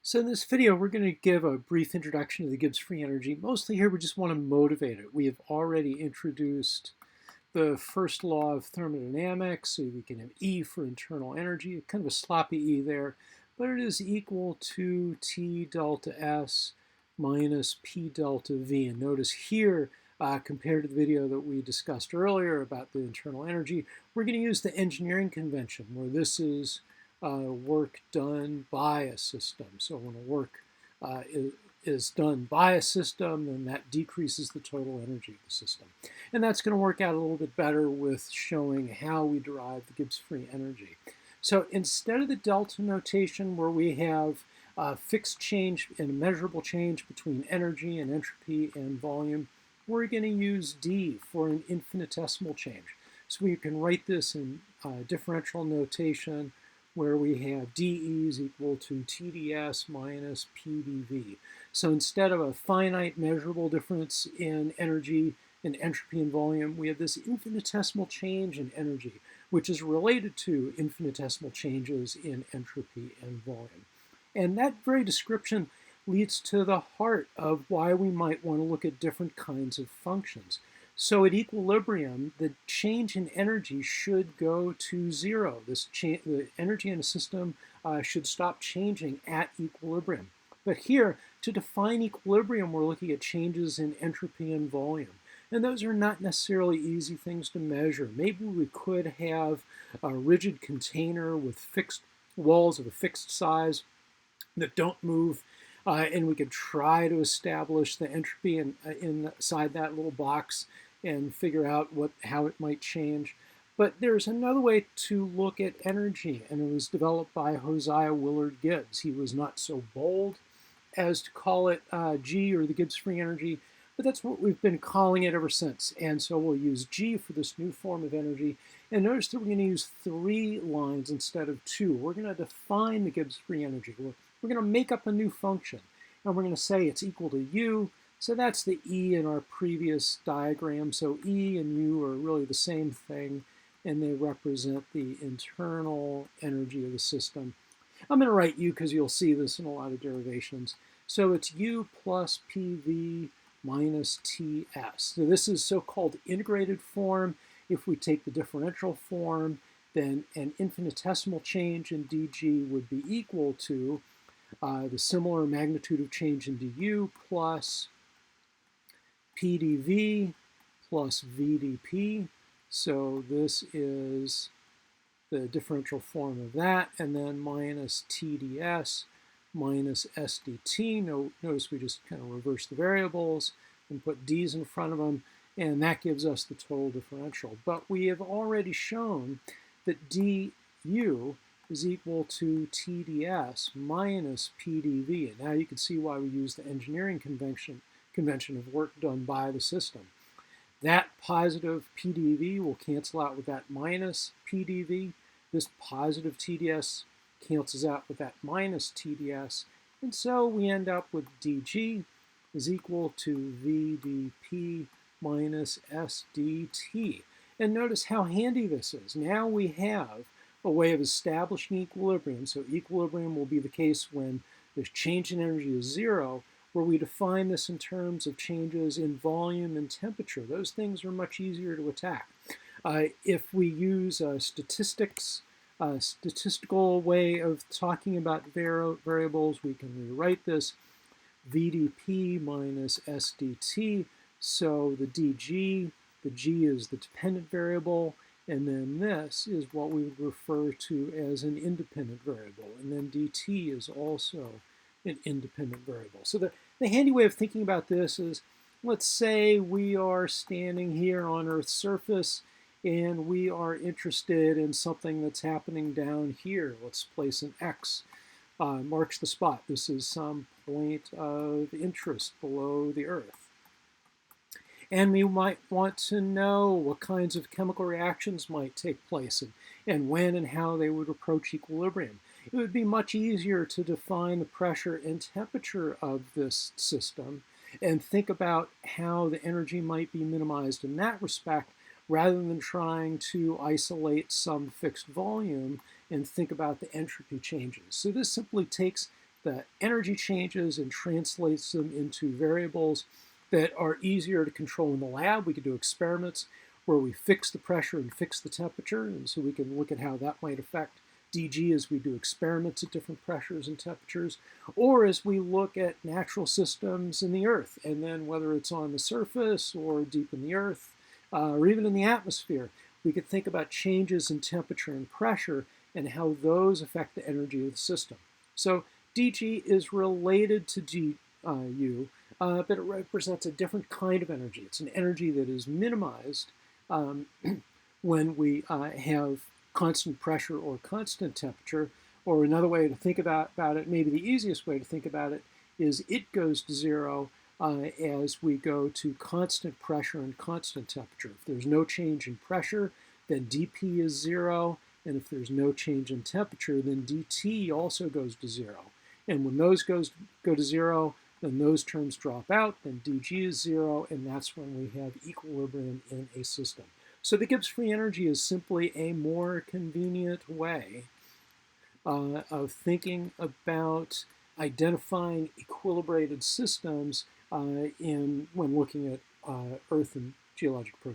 So in this video, we're going to give a brief introduction to the Gibbs Free Energy. Mostly here, we just want to motivate it. We have already introduced the first law of thermodynamics, so we can have E for internal energy, kind of a sloppy E there, but it is equal to T delta S minus P delta V. And notice here, compared to the video that we discussed earlier about the internal energy, we're going to use the engineering convention, where this is work done by a system. So when a work is done by a system, then that decreases the total energy of the system. And that's going to work out a little bit better with showing how we derive the Gibbs free energy. So instead of the delta notation where we have fixed change and a measurable change between energy and entropy and volume, we're going to use D for an infinitesimal change. So we can write this in differential notation where we have dE is equal to TdS minus PdV. So instead of a finite measurable difference in energy and entropy and volume, we have this infinitesimal change in energy, which is related to infinitesimal changes in entropy and volume. And that very description leads to the heart of why we might want to look at different kinds of functions. So at equilibrium, the change in energy should go to zero. The energy in a system should stop changing at equilibrium. But here, to define equilibrium, we're looking at changes in entropy and volume. And those are not necessarily easy things to measure. Maybe we could have a rigid container with fixed walls of a fixed size that don't move, and we could try to establish the entropy inside that little box and figure out how it might change. But there's another way to look at energy, and it was developed by Josiah Willard Gibbs. He was not so bold as to call it G, or the Gibbs free energy, but that's what we've been calling it ever since. And so we'll use G for this new form of energy. And notice that we're going to use 3 lines instead of 2. We're going to define the Gibbs free energy. We're going to make up a new function, and we're going to say it's equal to U. So that's the E in our previous diagram. So E and U are really the same thing, and they represent the internal energy of the system. I'm going to write U because you'll see this in a lot of derivations. So it's U plus PV minus TS. So this is so-called integrated form. If we take the differential form, then an infinitesimal change in dG would be equal to the similar magnitude of change in du plus PdV plus VdP. So this is the differential form of that, and then minus TdS minus SdT. Notice we just kind of reverse the variables and put d's in front of them, and that gives us the total differential. But we have already shown that du is equal to TdS minus PdV. And now you can see why we use the engineering convention of work done by the system. That positive PdV will cancel out with that minus PdV. This positive TdS cancels out with that minus TdS. And so we end up with dG is equal to VdP minus SdT. And notice how handy this is. Now we have a way of establishing equilibrium. So equilibrium will be the case when the change in energy is 0, where we define this in terms of changes in volume and temperature. Those things are much easier to attack. If we use a statistical way of talking about variables, we can rewrite this VdP minus SdT. So the dG, the G is the dependent variable, and then this is what we would refer to as an independent variable. And then dt is also an independent variable. So the handy way of thinking about this is, let's say we are standing here on Earth's surface and we are interested in something that's happening down here. Let's place an X, marks the spot. This is some point of interest below the Earth. And we might want to know what kinds of chemical reactions might take place and when and how they would approach equilibrium. It would be much easier to define the pressure and temperature of this system and think about how the energy might be minimized in that respect, rather than trying to isolate some fixed volume and think about the entropy changes. So this simply takes the energy changes and translates them into variables that are easier to control in the lab. We can do experiments where we fix the pressure and fix the temperature, and so we can look at how that might affect dG as we do experiments at different pressures and temperatures, or as we look at natural systems in the Earth, and then whether it's on the surface or deep in the Earth, or even in the atmosphere, we could think about changes in temperature and pressure and how those affect the energy of the system. So dG is related to GU, but it represents a different kind of energy. It's an energy that is minimized when we have constant pressure or constant temperature. Or another way to think about it, maybe the easiest way to think about it, is it goes to zero as we go to constant pressure and constant temperature. If there's no change in pressure, then dP is zero. And if there's no change in temperature, then dT also goes to zero. And when those go to zero, then those terms drop out, then dG is zero, and that's when we have equilibrium in a system. So the Gibbs free energy is simply a more convenient way of thinking about identifying equilibrated systems when looking at Earth and geologic processes.